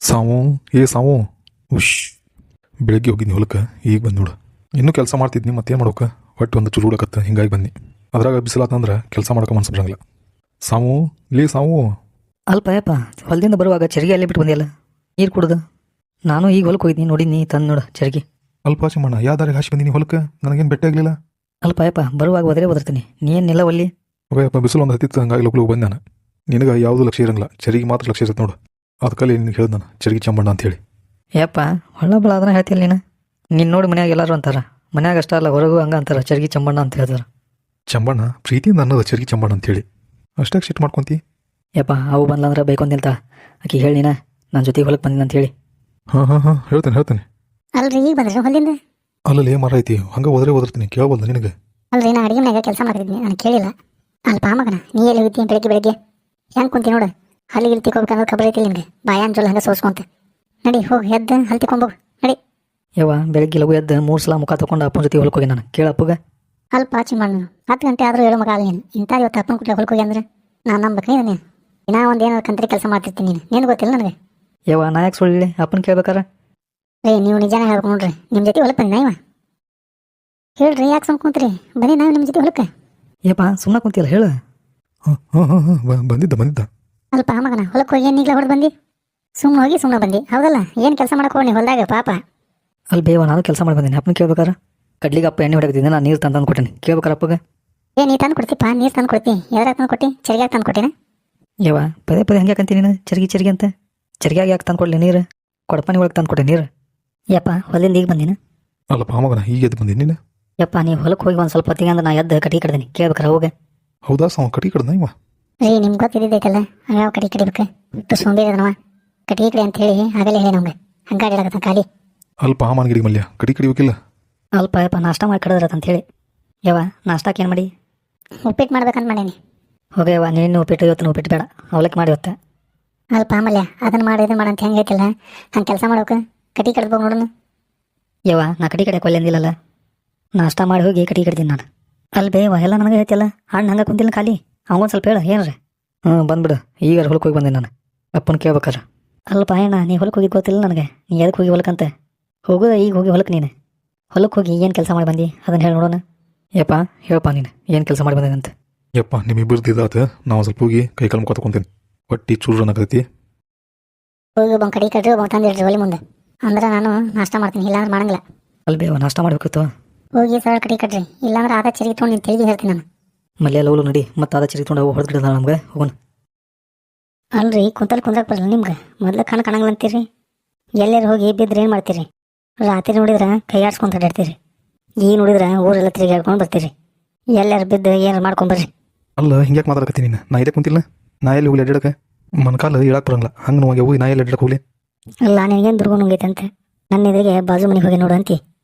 ಸಾವು ಸಾವು ಉಶ್ ಬೆಳಗ್ಗೆ ಹೋಗಿದ್ನಿ ಹೊಲಕ್ಕೆ ಈಗ ಬಂದು ನೋಡು ಇನ್ನೂ ಕೆಲಸ ಮಾಡ್ತಿದ್ನಿ ಮತ್ತೇನು ಮಾಡೋಕೆ ಹೊಟ್ಟೆ ಒಂದು ಚುರು ಹುಡಕತ್ತೆ ಹಿಂಗಾಗಿ ಬನ್ನಿ ಅದ್ರಾಗ ಬಿಸಿಲಾತಂದ್ರೆ ಕೆಲಸ ಮಾಡೋಕೆ ಮನ್ಸು ಬರಂಗಿಲ್ಲ ಸಾವು ಸಾವು ಅಲ್ಪ ಯಪ್ಪ ಹೊಲದಿಂದ ಬರುವಾಗ ಚರಿಗೆ ಅಲ್ಲೇ ಬಿಟ್ಟು ಬಂದಿಯಲ್ಲ ನೀರು ಕುಡ್ದು ನಾನು ಈಗ ಹೊಲಕ್ಕೆ ಹೋಗಿದ್ದೀನಿ ನೋಡಿದ್ನಿ ತಂದು ನೋಡು ಚರಿಗೆ ಅಲ್ಪ ಚಿಮ್ಮಣ್ಣ ಯಾವ್ದಾರಿಗೆ ಹಾಸಿ ಬಂದೀನಿ ಹೊಲಕ್ಕೆ ನನಗೇನು ಬೆಟ್ಟ ಆಗಲಿಲ್ಲ ಅಲ್ಪ ಯಪ್ಪ ಬರುವಾಗ ಒದರ್ತೀನಿ ನೀ ಏನಿಲ್ಲ ಒಲ್ಲಿ ಅಪ್ಪ ಬಿಸಿಲು ಒಂದು ಹತ್ತಿತ್ತು ಹಂಗಾಗಿ ಲೋಕಲು ಬಂದೆ ನಾನು ನಿನಗೆ ಯಾವುದೂ ಲಕ್ಷ್ಯ ಇರಂಗಿಲ್ಲ ಚರಿಗೆ ಮಾತ್ರ ಲಕ್ಷ್ಯ ಇರುತ್ತೆ ನೋಡು ಅದಕ್ಕಲ್ಲಿ ನಿನಗೆ ಹೇಳ್ದೆ ನಾನು ಚರಿಗೆ ಚಂಬಣ್ಣ ಅಂತ ಹೇಳಿ ಯಪ್ಪ ಹೊಳ್ಳ ಬಳ ಅದನ್ನ ಹೇಳ್ತಿಲ್ಲ ನೀನು ನೋಡಿ ಮನ್ಯಾಗ ಎಲ್ಲರೂ ಅಂತಾರ ಮನ್ಯಾಗ ಅಷ್ಟ ಅಲ್ಲ ಹೊರಗೂ ಹಂಗೆ ಅಂತಾರ ಚರ್ಗಿ ಚಂಬಣ್ಣ ಅಂತ ಹೇಳ್ತಾರೆ ಚಂಬಣ್ಣ ಪ್ರೀತಿಯಿಂದ ಅನ್ನೋದು ಚರಿಗೆ ಚಂಬಣ್ಣ ಅಂತೇಳಿ ಅಷ್ಟಾಗಿ ಸಿಟ್ಟು ಮಾಡ್ಕೊಂತಿ ಯಪ್ಪ ಅವು ಬಂದ್ಲಂದ್ರೆ ಬೇಕು ಅಂತಿಲ್ತ ಆಕಿ ಹೇಳಿ ನನ್ನ ಜೊತೆಗೆ ಹೊಲಕ್ಕೆ ಬಂದಿನ ಅಂತ ಹೇಳಿ ಹಾಂ ಹೇಳ್ತೇನೆ ಅಲ್ರಿ ಈಗ ಬಂದ್ರಿ ಹೊಲಿಂದ ಅಲ್ಲಲ್ಲಿ ಮರ ಐತಿ ಹಂಗೆ ಓದ್ತೀನಿ ಕೇಳಬಲ್ದ ನಿನಗೆ ಅಲ್ರಿ ನಾ ಅಡಿಗೆ ಮನೆಯಾಗ ಕೆಲಸ ಮಾಡ್ತಿದ್ನಿ ನಾನು ಕೇಳಿಲ್ಲ ಅಲ್ಪ ಮಗನ ನೀ ಎಲ್ಲಿ ಹೋಗಿದ್ದಿ ಬೆಳಗ್ಗೆ ಹೆಂಗೆ ಕುಂತಿ ನೋಡು ಹಲ್ಲಿಗೆ ಇಲ್ಲಿ ತಿಕ್ಕೋಬೇಕಂದ್ರೆ ಖಬರ್ ಐತಿ ನಿನಗೆ ಬಾಯಾನ್ ಜೋಲ್ ಹಂಗೆ ಸೋಸ್ಕೊಂತ ನಡಿ ಹೋಗಿ ಎದ್ದು ಹಲ್ಲಿ ತಿಕ್ಕೊಂಬೋಗು ನಡಿ ಯವ್ವ ಬೆಳಗ್ಗೆ ಲಗು ಎದ್ದು 3 ಸಲ ಮುಖ ತಗೊಂಡು ಅಪ್ಪನ ಜೊತೆ ಹೊಲಕ್ಕೆ ಹೋಗಿ ನಾನು ಕೇಳಪ್ಪಗ ಅಲ್ಪ ಚಿಮ್ಮಣ್ಣ 10 ಗಂಟೆ ಆದರೂ ಹೇಳೋ ಮಗ ಅಲ್ಲ ನೀನು ಇಂಥ ಇವತ್ತು ಅಪ್ಪನ ಕುಟ್ಲೆ ಹೊಲಕ್ಕೆ ಹೋಗಿ ಅಂದ್ರೆ ನಾನು ನಂಬಕ್ಕೆ ನೀನು ಇನ್ನೂ ಒಂದು ಏನಾದ್ರು ಕಂತ್ರಿ ಕೆಲಸ ಮಾಡ್ತಿರ್ತೀನಿ ನೀನು ಗೊತ್ತಿಲ್ಲ ನನಗೆ ಯವ್ವ ನಾ ಯಾಕೆ ಸುಳ್ಳಿ ಅಪ್ಪನ ಕೇಳ್ಬೇಕಾರ ನೀವು ನಿಜಾನ ಹೇಳ್ಬೇಕು ನೋಡ್ರಿ ನಿಮ್ಮ ಜೊತೆ ಹೊಲಕ್ಕೆ ಬನ್ನಿ ನಾಯಿವ ಹೇಳ್ರಿ ಯಾಕೆ ಸುಮ್ಕೊಂತ್ರಿ ಬನ್ನಿ ನಾವು ನಿಮ್ಮ ಜೊತೆ ಹೊಲಕ್ಕೆ ಯಪ್ಪ ಸುಮ್ಮನೆ ಕುಂತಿಲ್ಲ ಹೇಳು ಹಾಂ ಬಂದಿದ್ದ ಅಲ್ಪ ಮಗನ ಹೊಲಕ್ಕೆ ಹೋಗಿ ಏನೀಗ್ಲೇ ಹೊಡೆದು ಬಂದಿ ಸುಮ್ಮನೆ ಹೋಗಿ ಸುಮ್ಮನೆ ಬಂದಿ ಹೌದಲ್ಲ ಏನು ಕೆಲಸ ಮಾಡಕ್ಕೆ ಹೋಗಿ ಹೊಲದಾಗ ಪಾಪ ಅಲ್ಲಿ ಬೇವ ನಾನು ಕೆಲಸ ಮಾಡಿ ಬಂದೀನಿ ಅಪ್ಪನ ಕೇಳ್ಬೇಕಾರ ಕಡ್ಲಿಗೆ ಅಪ್ಪ ಎಣ್ಣೆ ಹೊಡಕತ್ತಿದ್ದೆ ನಾನು ನೀರು ತಂದು ಕೊಟ್ಟೇನಿ ಕೇಳ್ಬೇಕಾರ ಅಪ್ಪಗ ನೀ ತಂದು ಕೊಡ್ತೀಪ್ಪ ನೀರು ತಂದು ಕೊಡ್ತಿ ಎದ್ರಾಗ ತಂದು ಕೊಟ್ಟಿ ಚರಿಗ್ಯಾಗ ತಂದು ಕೊಟ್ಟಿನ ಯವ್ವ ಪದೇ ಹಂಗೆ ಯಾಕಂತೀನಿ ನೀನು ಚರಿಗೆ ಅಂತ ಚರಿಗ್ಯಾಗ ಯಾಕೆ ತಂದು ಕೊಡ್ಲಿ ನೀರು ಕೊಡಪಾನಿ ಒಳಗೆ ತಂದು ಕೊಟ್ಟೆ ನೀರು ಯಪ್ಪ ಹೊಲಿಂದ ಈಗ ಬಂದಿನ ಅಲ್ಲಪ್ಪ ಮಗನ ಈಗ ಎದ್ದು ಬಂದೀನಿ ನೀನು ಯಪ್ಪ ನೀವು ಹೊಲಕ್ಕೆ ಹೋಗಿ ಒಂದು ಸ್ವಲ್ಪ ಹೊತ್ತಿಗೆ ಅಂದ್ರೆ ನಾ ಎದ್ದು ಕಟ್ಟಿ ಕಡ್ದೀನಿ ಕೇಳ್ಬೇಕಾರ ಹೋಗ ಹೌದಾ ಸಾವು ಕಟಿ ಕಡ್ದ ಇವ ರೀ ನಿಮ್ಗೆ ಗೊತ್ತಿದ್ದೈತಲ್ಲ ಯಾವ ಕಡೆ ಕಡಿಬೇಕು ಇಟ್ಟು ಸೋಂಬೇರಿದನವ ಕಟಿ ಕಡೆ ಅಂತ ಹೇಳಿ ಆಗಲೇ ಹೇಳಿ ನಮ್ಗೆ ಹಂಗಾಡಿಡಕತ್ತ ಖಾಲಿ ಅಲ್ಪ ಮಾನಗಿರಿ ಮಲ್ಯ ಕಡಿ ಕಡಿಬೇಕಿಲ್ಲ ಅಲ್ಪ ಯಪ್ಪ ನಾಷ್ಟ ಮಾಡಿ ಕಡದ್ರತ್ ಅಂತ ಹೇಳಿ ಯವ್ವ ನಾಷ್ಟಕ್ಕೆ ಏನು ಮಾಡಿ ಉಪ್ಪಿಟ್ಟು ಮಾಡ್ಬೇಕಂತ ಮಾಡೀನಿ ಹೋಗಯ್ಯವ್ವ ನೀನು ಉಪ್ಪಿಟ್ಟು ಇವತ್ತು ಉಪ್ಪಿಟ್ಟು ಬೇಡ ಅವಲಕ್ಕಿ ಮಾಡಿ ಇವತ್ತು ಅಲ್ಪ ಆಮಲ್ಯ ಅದನ್ನು ಮಾಡಿ ಇದನ್ನು ಮಾಡಂತ ಹೆಂಗೆ ಹೇಳ್ತಿಲ್ಲ ಹಂಗೆ ಕೆಲಸ ಮಾಡ್ಬೇಕು ಕಟಿ ಕಡ್ಬೇಕು ನೋಡೋಣ ಯವ್ವ ನಾ ಕಡಿ ಕಡೆ ಕೊಲ್ಲಿಂದಿಲ್ಲಲ್ಲ ನಾಷ್ಟ ಮಾಡಿ ಹೋಗಿ ಕಟಿ ಕಡ್ತೀನಿ ನಾನು ಅಲ್ಲಿ ಬೇವ ಎಲ್ಲ ನನಗೆ ಹೇಳ್ತಿಲ್ಲ ಹಣ್ಣು ಹಂಗೆ ಕುಂತಿಲ್ಲ ಖಾಲಿ ಅವಂಗೊಂದು ಸ್ವಲ್ಪ ಹೇಳ ಏನ್ರಿ ಬಂದ್ಬಿಡು ಈಗ ಹೊಲಕ್ಕೆ ಹೋಗಿ ಬಂದೆ ನಾನು ಅಪ್ಪನ ಕೇಳ್ಬೇಕಾರ ಅಲ್ಪ ಅಣ್ಣ ನೀ ಹೊಲಕ್ಕೆ ಹೋಗಿ ಗೊತ್ತಿಲ್ಲ ನನಗೆ ನೀ ಎದಕ್ಕೆ ಹೋಗಿ ಹೊಲಕ್ಕಂತ ಹೋಗೋದ ಈಗ ಹೋಗಿ ಹೊಲಕ್ಕೆ ನೀನು ಹೊಲಕ್ಕೆ ಹೋಗಿ ಏನು ಕೆಲಸ ಮಾಡಿ ಬಂದು ಅದನ್ನು ಹೇಳಿ ನೋಡೋಣ ಯಪ್ಪ ಹೇಳಪ್ಪ ನೀನು ಏನು ಕೆಲಸ ಮಾಡಿ ಬಂದೇನಂತ ಯಪ್ಪ ನಿಮ್ಮಿಬ್ಬರದ್ದು ಇದಾತ ನಾವು ಸ್ವಲ್ಪ ಹೋಗಿ ಕೈ ಕಾಲು ಮುಖ ತಗೊಂತೀನಿ ಹೊಟ್ಟಿ ಚೂರು ಅನ್ನಕೈತಿ ಹೋಗಿ ಒಬ್ಬ ಕಡಿ ಕಟ್ರಿ ಒಬ್ಬ ತಂದಿಡ್ರಿ ಒಲಿ ಮುಂದೆ ಅಂದ್ರೆ ನಾನು ನಾಷ್ಟ ಮಾಡ್ತೀನಿ ಇಲ್ಲಾಂದ್ರೆ ಮಾಡಂಗಿಲ್ಲ ಅಲ್ಲಿ ಬೇವ ನಾಷ್ಟ ಮಾಡಬೇಕಿತ್ತು ಹೋಗಿ ಸರಳ ಕಡಿ ಕಟ್ರಿ ಇಲ್ಲಾಂದ್ರೆ ಆದ ಚರಿಗೆ ತೊಗೊಂಡು ನೀನು ತಿಳಿದು ಹೇಳ್ತೀನಿ ನಾನು ಮಲ್ಲೆ ಲೋಲು ನಡಿ ಮತ್ತೆ ಅದ ಚರಿ ತೊಗೊಂಡು ಹೊಡೆದ್ಬಿಡದ ನಮ್ಗೆ ಹೋಗೋಣ ಅಲ್ರಿ ಕುಂತಕ್ಕೆ ಬರಲ್ಲ ನಿಮ್ಗೆ ಮೊದಲು ಕಾಣಂಗಿಲ್ಲ ಅಂತೀರಿ ಎಲ್ಲರೂ ಹೋಗಿ ಬಿದ್ದರೆ ಏನು ಮಾಡ್ತೀರಿ ರಾತ್ರಿ ನೋಡಿದ್ರೆ ಕೈ ಆಡ್ಸ್ಕೊಂತ ಅಡ್ಡಾಡ್ತೀರಿ ಈಗ ನೋಡಿದ್ರೆ ಊರೆಲ್ಲ ತಿರುಗಾಡ್ಕೊಂಡು ಬರ್ತೀರಿ ಎಲ್ಲರೂ ಬಿದ್ದು ಏನಾರು ಮಾಡ್ಕೊಂಬರ್ರಿ ಅಲ್ಲ ಹಿಂಗ್ಯಾಕೆ ಮಾತಾಡಕತ್ತೀನಿ ನೀನು ನಾ ಇಲ್ಲೇ ಕುಂತಿಲ್ಲ ನಾ ಎಲ್ಲಿ ಹೋಗ್ಲಿ ಅಡ್ಡಾಡಕ್ಕೆ ಮನ್ಕಾಲ ಹೇಳಕ್ಕೆ ಬರಂಗಿಲ್ಲ ಹಂಗೆ ನೋವಾಗಿ ಹೋಗಿ ನಾ ಎಲ್ಲಿ ಅಡ್ಡಾಡಕ್ಕೆ ಹೋಗ್ಲಿ ಅಲ್ಲ ನಿನಗೇನು ದುರ್ಗು ನುಂಗೈತೆ ಅಂತ ನನ್ನ ಎದುರಿಗೆ ಬಾಜು ಮನೆಗೆ ಹೋಗಿ ನೋಡು ಅಂತಿ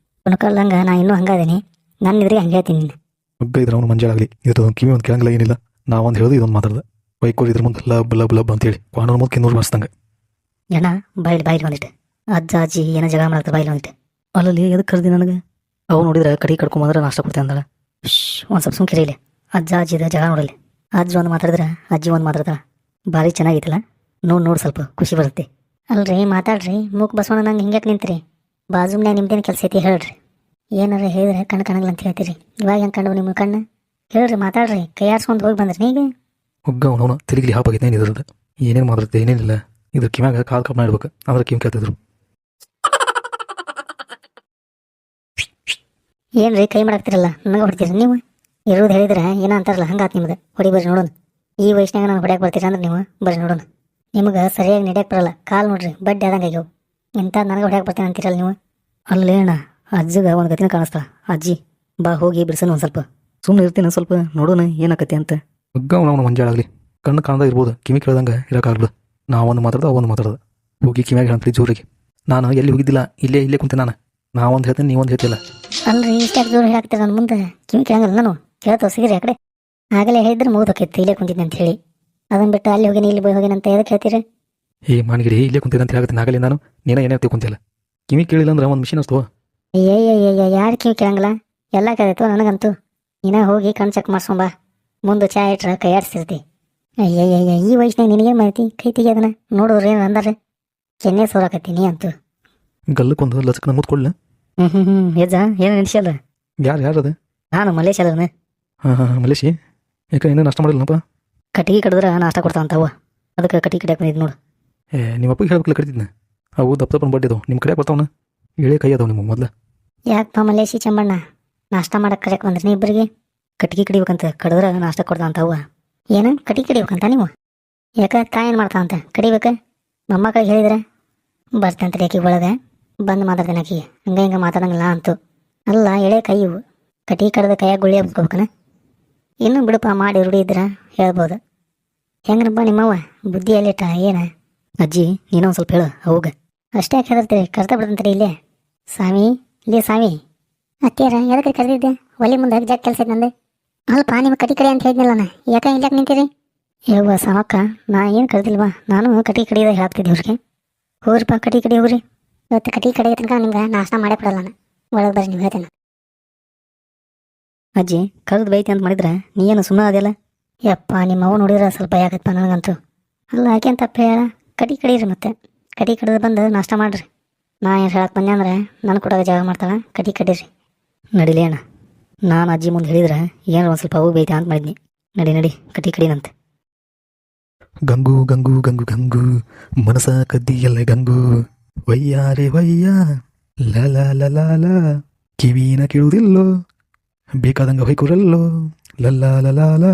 ಮನ್ಕಲ್ದಂಗೆ ನಾ ಇನ್ನೂ ಹಂಗಾದೀನಿ ನನ್ನ ಎದುರಿಗೆ ಹಂಗೆ ಹೇಳ್ತೀನಿ ನೀನು ಒಗ್ಗ ಇದ್ರೆ ಅವನು ಮಂಜಾಗಲಿ ಇದು ಕಿವಿ ಒಂದು ಕೇಳಂಗಿಲ್ಲ ಏನಿಲ್ಲ ನಾ ಒಂದು ಹೇಳೋದು ಇದೊಂದು ಮಾತಾಡ್ದೆ ಬೈಕೋರಿ ಇದ್ರ ಮುಂದೆ ಲಬ್ ಅಂತೇಳಿ ಕಾನೂನು ಮುಂದೆ ಕಿನ್ನೂರು ಮಾಡಿಸ್ದಂಗೆ ಜನ ಬಾಯಿಲಿ ಬಂದಿಟ್ಟು ಅಜ್ಜ ಅಜ್ಜಿ ಏನೋ ಜಗ ಮಾಡ್ತಾರೆ ಬಾಯಿಲಿ ಬಂದಿಟ್ಟು ಅಲ್ಲಲ್ಲಿ ಎದಕ್ಕೆ ಕರೆದಿ ನನಗೆ ಅವು ನೋಡಿದ್ರೆ ಕಡಿ ಕಡ್ಕೊಂಬಂದ್ರೆ ನಾಷ್ಟ ಕೊಡ್ತೇನೆ ಅಂದಳ ಒಂದು ಸ್ವಲ್ಪ ಸುಮ್ಕಿರಿ ಇಲ್ಲಿ ಅಜ್ಜ ಅಜ್ಜಿದ ಜಗ ನೋಡಲಿ ಅಜ್ಜ ಒಂದು ಮಾತಾಡಿದ್ರೆ ಅಜ್ಜಿ ಒಂದು ಮಾತಾಡ್ತಾಳ ಭಾರಿ ಚೆನ್ನಾಗಿತ್ತಲ್ಲ ನೋಡಿ ಸ್ವಲ್ಪ ಖುಷಿ ಬರುತ್ತೆ ಅಲ್ರಿ ಮಾತಾಡ್ರಿ ಮೂಕ್ ಬಸವಣ್ಣ ನಂಗೆ ಹಿಂಗ್ಯಾಕೆ ನಿಂತ್ರಿ ಬಾಜುಮ್ನ್ಯಾಗ ನಿಮ್ದೇನು ಕೆಲಸ ಐತಿ ಹೇಳ್ರಿ ಏನಾರ ಹೇಳಿದ್ರೆ ಕಣ್ಣು ಕಾಣಂಗಿಲ್ಲ ಅಂತ ಹೇಳ್ತೀರಿ ಇವಾಗ ಹೆಂಗೆ ಕಂಡು ನಿಮ್ಮ ಕಣ್ಣು ಹೇಳ್ರಿ ಮಾತಾಡ್ರಿ ಕೈ ಆಡ್ಸ್ಕೊಂಡು ಹೋಗಿ ಬಂದ್ರಿ ನೀಗ ಒಗ್ಗ ಅವನು ತಿರುಗಿಲಿ ಹಾಪಾಗೈತೆ ಏನು ಇದ್ರದ್ದು ಏನೇನು ಮಾತಾಡುತ್ತೆ ಏನೇನಿಲ್ಲ ಇದ್ರ ಕಿಮ್ಯಾಗ ಕಾಲು ಕಪ್ ಮಾಡ್ಬೇಕು ಅಂದ್ರೆ ಕಿಮ್ ಕೇಳ್ತಿದ್ರು ಏನ್ರಿ ಕೈ ಮಾಡಾಕ್ತಿರಲ್ಲ ನನಗೆ ಹೊಡ್ತೀರಿ ನೀವು ಇರೋದು ಹೇಳಿದ್ರೆ ಏನೋ ಅಂತಾರಲ್ಲ ಹಂಗಾತ್ ನಿಮ್ಗೆ ಹೊಡಿ ಬರ್ರಿ ನೋಡೋಣ ಈ ವಯಸ್ಸಿನಾಗ ನಾನು ಹೊಡ್ಯಾಕೆ ಬರ್ತೀರ ಅಂದ್ರೆ ನೀವು ಬರ್ರಿ ನೋಡೋಣ ನಿಮ್ಗೆ ಸರಿಯಾಗಿ ನಡೆಯಕ್ಕೆ ಬರಲ್ಲ ಕಾಲು ನೋಡ್ರಿ ಬಡ್ಡಿ ಆದಂಗೆ ಆಗ್ಯಾವ ಇಂಥ ನನಗೆ ಹೊಡ್ಯಾಕೆ ಬರ್ತೀನಿ ಅಂತೀರಲ್ಲ ನೀವು ಅಲ್ಲೇಣ ಅಜ್ಜಿಗೆ ಒಂದು ಗತಿನ ಕಾಣಿಸ್ತಾ ಅಜ್ಜಿ ಬಾ ಹೋಗಿ ಬಿಡಿಸೋಣ ಒಂದು ಸ್ವಲ್ಪ ಸುಮ್ಮನೆ ಇರ್ತೀನಿ ಸ್ವಲ್ಪ ನೋಡೋಣ ಏನಾಕತಿ ಅಂತ ಒಗ್ಗ ಅವನು ಮಂಜಾಳಾಗಲಿ ಕಣ್ಣು ಕಾಣ್ದ ಇರ್ಬೋದು ಕಿವಿ ಕೇಳ್ದಂಗೆ ಇರೋಕ್ಕಾಗಲ್ಲ ನಾವೊಂದು ಮಾತಾಡ್ದ ಅವೊಂದು ಮಾತಾಡ್ದ ಹೋಗಿ ಕಿವ್ಯಾಗ ಹೇಳ್ತೀವಿ ಜೋರಿಗೆ ನಾನು ಎಲ್ಲಿ ಹೋಗಿದ್ದಿಲ್ಲ ಇಲ್ಲೇ ಕುಂತೆ ನಾ ಒಂದು ಹೇಳ್ತೀನಿ ನೀವೊಂದು ಹೇಳ್ತಿಲ್ಲ ಅಲ್ರಿ ಇಷ್ಟಾಗಿ ಜೋರು ಹೇಳಾಕ್ತೀರ ನನ್ನ ಮುಂದೆ ಕಿವಿ ಕೇಳಂಗಿಲ್ಲ ನಾನು ಕೇಳ್ತೋ ಸಿಗಿರಿ ಆ ಕಡೆ ಆಗಲೇ ಹೇಳಿದ್ರೆ ಮುಗಿದೋಕಿತ್ತು ಇಲ್ಲೇ ಕುಂತಿದ್ದೆ ಅಂತ ಹೇಳಿ ಅದನ್ನು ಬಿಟ್ಟು ಅಲ್ಲಿ ಹೋಗಿನಿ ಇಲ್ಲಿ ಹೋಗಿನಿ ಅಂತ ಎದಕ್ಕೆ ಹೇಳ್ತೀರಿ ಮಾನಗಿರಿ ಇಲ್ಲೇ ಕುಂತಿದ್ದೆ ಅಂತ ಹೇಳಕತ್ತೀನಿ ಆಗಲಿ ನಾನು ನೀನ ಏನೇ ಕುಂತಿಲ್ಲ ಕಿವಿ ಕೇಳಿಲ್ಲ ಅಂದ್ರೆ ಒಂದು ಮಿಷಿನ್ ಅಷ್ಟು ಅಯ್ಯಯ್ಯಯ್ಯ ಯಾರು ಕಿವಿ ಕೇಳಂಗಿಲ್ಲ ಎಲ್ಲ ಕೇಳಿತ್ತು ನನಗಂತೂ ನೀನ ಹೋಗಿ ಕಣ್ ಚೆಕ್ ಮಾಡ್ಸೊಂಬ ಮುಂದೆ ಚಾ ಇಟ್ರೆ ಕೈ ಆಡಿಸ್ತಿರ್ತಿ ಅಯ್ಯಯ್ಯಯ್ಯ ಈ ವಯಸ್ಸಿನಾಗ ನಿನಗೇನು ಮಾಹಿತಿ ಕೈ ತೆಗಿಯೋದನ್ನ ನೋಡೋರು ಏನು ಅಂದಾರೆ ಕೆನ್ನೆ ಸೋರಾಕತ್ತೀನಿ ಅಂತೂ. ಗಲ್ಲಕ್ಕೊಂದು ಲಚಕ್ ನಮ್ಮದು ಕೊಡ್ಲ. ಯಜ್ಜ ಏನು ನಡೆಸಲ್ಲ. ಯಾರು ಅದು? ನಾನು ಮಲೇಶ್ ಅಲ್ಲನ. ಹಾಂ ಮಲೇಶಿ, ಯಾಕೆ ಇನ್ನೂ ನಾಷ್ಟ ಮಾಡಿಲ್ಲನಪ್ಪ? ಕಟ್ಟಿಗೆ ಕಡಿದ್ರೆ ನಾಷ್ಟ ಕೊಡ್ತಾ ಅಂತವ, ಅದಕ್ಕೆ ಕಟ್ಟಿಗೆ ಕಡಿಯಕ್ಕೆ ಬಂದಿದ್ದು ನೋಡು. ನಿಮ್ಮ ಅಪ್ಪಗೆ ಹೇಳ್ಬೇಕಲ್ಲ ಕಡಿತಿದ್ನ. ಅವು ದಪ್ಪ ಬಡ್ಡಿ ಅದಾವ ನಿಮ್ಮ ಕಡೆ ಬರ್ತಾವನ. ಎಳೆ ಕೈ ಅದಾವ ನಿಮ್ಮ ಮೊದ್ಲು. ಯಾಕಪ್ಪ ಮಲೇಶಿ ಚಂಬಣ್ಣ, ನಾಷ್ಟ ಮಾಡಕ್ಕೆ ಕರೆಯಕ್ಕೆ ಬಂದ್ರಿ ಇಬ್ಬರಿಗೆ? ಕಟ್ಟಿಗೆ ಕಡಿಬೇಕಂತ ಕಡಿದ್ರೆ ನಾಷ್ಟ ಕೊಡ್ತಾ ಅಂತವ. ಏನು ಕಟ್ಟಿಗೆ ಕಡಿಬೇಕಂತ ನೀವು? ಯಾಕ ತಾಯಿ ಏನು ಮಾಡ್ತಾ ಅಂತ ಕಡಿಬೇಕ? ಮೊಮ್ಮಕ್ಕಳಿಗೆ ಹೇಳಿದ್ರೆ ಬರ್ತಂತ್ರಿ ಆಕಿ ಒಳಗೆ ಬಂದು ಮಾತಾಡ್ತಾನೆ ಆಕಿ. ಹಿಂಗೆ ಮಾತಾಡಂಗಿಲ್ಲ ಅಂತು. ಅಲ್ಲ ಎಳೆ ಕೈ ಇವು, ಕಟ್ಟಿಗೆ ಕಡ್ದ ಕೈಯಾಗ ಗುಳಿ ಹಬ್ಸ್ಕೋಬೇಕನ? ಇನ್ನೂ ಬಿಡಪ್ಪ, ಮಾಡಿ ರೂಢಿ ಇದ್ರೆ ಹೇಳ್ಬೋದು. ಹೆಂಗ್ರಪ್ಪ ನಿಮ್ಮವ್ವ ಬುದ್ಧಿ ಎಲ್ಲಿಟ್ಟ ಏನ? ಅಜ್ಜಿ ನೀನೊಂದು ಸ್ವಲ್ಪ ಹೇಳು ಅವಾಗ. ಅಷ್ಟೇ ಯಾಕೆ ಹೆದರ್ತೀರಿ? ಕರ್ತ ಬಿಡ್ತಂತ್ರಿ ಇಲ್ಲೇ. ಸ್ವಾಮಿ ಇಲ್ಲಿ ಸ್ವಾಮಿ. ಅತ್ತೀರ ಎದಕ್ಕೆ ಕರೆದಿದ್ದೆ? ಒಲಿ ಮುಂದೆ ಜಗ್ ಕೆಲಸ ಐತೆ ನಂದು. ಅಲ್ಪ ನಿಮ್ಮ ಕಟಿ ಕಡಿ ಅಂತ ಹೇಳಿದ್ನಲ್ಲ ನಾ, ಯಾಕೆ ಇಲ್ಲಾಕೆ ನಿಂತೀರಿ? ಯವ್ವ ಸಾಮಕ್ಕ, ನಾ ಏನು ಕರೆದಿಲ್ವಾ, ನಾನು ಕಟಿ ಕಡಿಯೋದ ಹೇಳ್ತಿದ್ದೆ ಅವ್ರಿಗೆ. ಹೋಗ್ರಿಪ್ಪ ಕಟಿ ಕಡಿ ಹೋಗ್ರಿ. ಇವತ್ತು ಕಟಿ ಕಡಿಯ ತನಕ ನಿಮ್ಗೆ ನಾಷ್ಟ ಮಾಡೇ ಬಿಡಲ್ಲ ನಾನು. ಒಳಗೆ ಬರ್ರಿ ನೀವು ಹೇಳ್ತೇನೆ. ಅಜ್ಜಿ ಕರೆದು ಬೈತಿ ಅಂತ ಮಾಡಿದ್ರೆ ನೀ ಏನು ಸುಮ್ಮನೆ ಅದೆಲ್ಲ? ಯಪ್ಪ ನಿಮ್ಮ ಅವು ನೋಡಿದ್ರೆ ಸ್ವಲ್ಪ ಯಾಕಪ್ಪ ನನಗಂತೂ. ಅಲ್ಲ ಆಕೆ ಅಂತ ತಪ್ಪು ಹೇಳ. ಕಟಿ ಕಡೀರಿ ಮತ್ತೆ, ಕಟಿ ಕಡಿದು ಬಂದು ನಾಷ್ಟ ಮಾಡ್ರಿ. ನಾ ಏನು ಹೇಳಕ್ಕೆ ಬಂದೆ ಅಂದ್ರೆ ನಾನು ಕೂಡ ಜಾಗ ಮಾಡ್ತಾಳೆ, ಕಟಿ ಕಡೀರಿ. ನಡಿಲೇ ಅಣ್ಣ, ನಾನು ಅಜ್ಜಿ ಮುಂದೆ ಹೇಳಿದ್ರೆ ಏನಾರು ಒಂದು ಸ್ವಲ್ಪ ಅವು ಬೈತಿ ಅಂತ ಮಾಡಿದ್ನಿ. ನಡಿ ಕಟಿ ಕಡಿನಂತೆ. ಗಂಗು ಗಂಗು ಗಂಗು ಗಂಗು ಮನಸ ಕದ್ದಿಯಲ್ಲ ಗಂಗು, ವಯ್ಯಾರೆ ವಯ್ಯ ಲ ಕಿವಿನ ಕೇಳುವುದಿಲ್ಲೋ, ಬೇಕಾದಂಗ ಹೊಯ್ಕುರಲ್ಲೋ ಲಲ್ಲ ಲಲ